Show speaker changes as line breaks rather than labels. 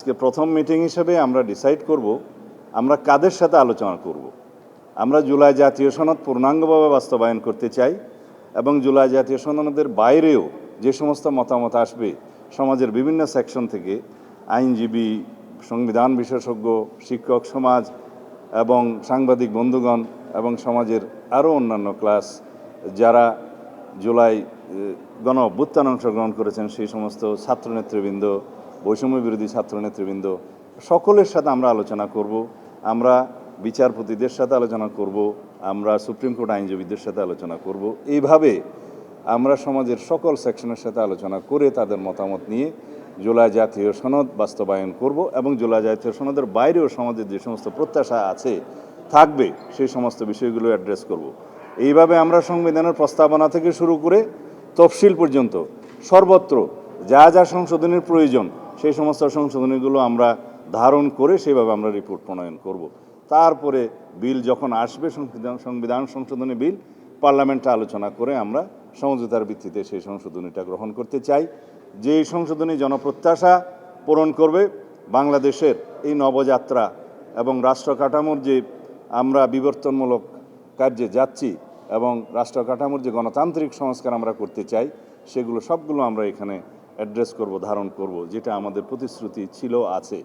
আজকে প্রথম মিটিং হিসেবে আমরা ডিসাইড করব আমরা কাদের সাথে আলোচনা করব। আমরা জুলাই জাতীয় সনদ পূর্ণাঙ্গভাবে বাস্তবায়ন করতে চাই এবং জুলাই জাতীয় সনদের বাইরেও যে সমস্ত মতামত আসবে সমাজের বিভিন্ন সেকশন থেকে, আইনজীবী, সংবিধান বিশেষজ্ঞ, শিক্ষক সমাজ এবং সাংবাদিক বন্ধুগণ এবং সমাজের আরও অন্যান্য ক্লাস যারা জুলাই গণ অভ্যুত্থানে অংশগ্রহণ করেছেন, সেই সমস্ত ছাত্রনেতৃবৃন্দ, বৈষম্য বিরোধী ছাত্রনেতৃবৃন্দ, সকলের সাথে আমরা আলোচনা করব। আমরা বিচারপতিদের সাথে আলোচনা করব, আমরা সুপ্রিম কোর্ট আইনজীবীদের সাথে আলোচনা করব। এইভাবে আমরা সমাজের সকল সেকশনের সাথে আলোচনা করে তাদের মতামত নিয়ে জুলাই জাতীয় সনদ বাস্তবায়ন করব এবং জুলাই জাতীয় সনদের বাইরেও সমাজের যে সমস্ত প্রত্যাশা আছে থাকবে সেই সমস্ত বিষয়গুলো অ্যাড্রেস করব। এইভাবে আমরা সংবিধানের প্রস্তাবনা থেকে শুরু করে তফসিল পর্যন্ত সর্বত্র যা যা সংশোধনের প্রয়োজন সেই সমস্ত সংশোধনীগুলো আমরা ধারণ করে সেভাবে আমরা রিপোর্ট প্রণয়ন করব। তারপরে বিল যখন আসবে, সংবিধান সংশোধনী বিল, পার্লামেন্টে আলোচনা করে আমরা সমঝোতার ভিত্তিতে সেই সংশোধনীটা গ্রহণ করতে চাই। যে সংশোধনী জনপ্রত্যাশা পূরণ করবে, বাংলাদেশের এই নবযাত্রা এবং রাষ্ট্র কাঠামোর যে আমরা বিবর্তনমূলক কার্যে যাচ্ছি এবং রাষ্ট্র কাঠামোর যে গণতান্ত্রিক সংস্কার আমরা করতে চাই, সেগুলো সবগুলো আমরা এখানে অ্যাড্রেস করব, ধারণ করব, যেটা আমাদের প্রতিশ্রুতি ছিল, আছে।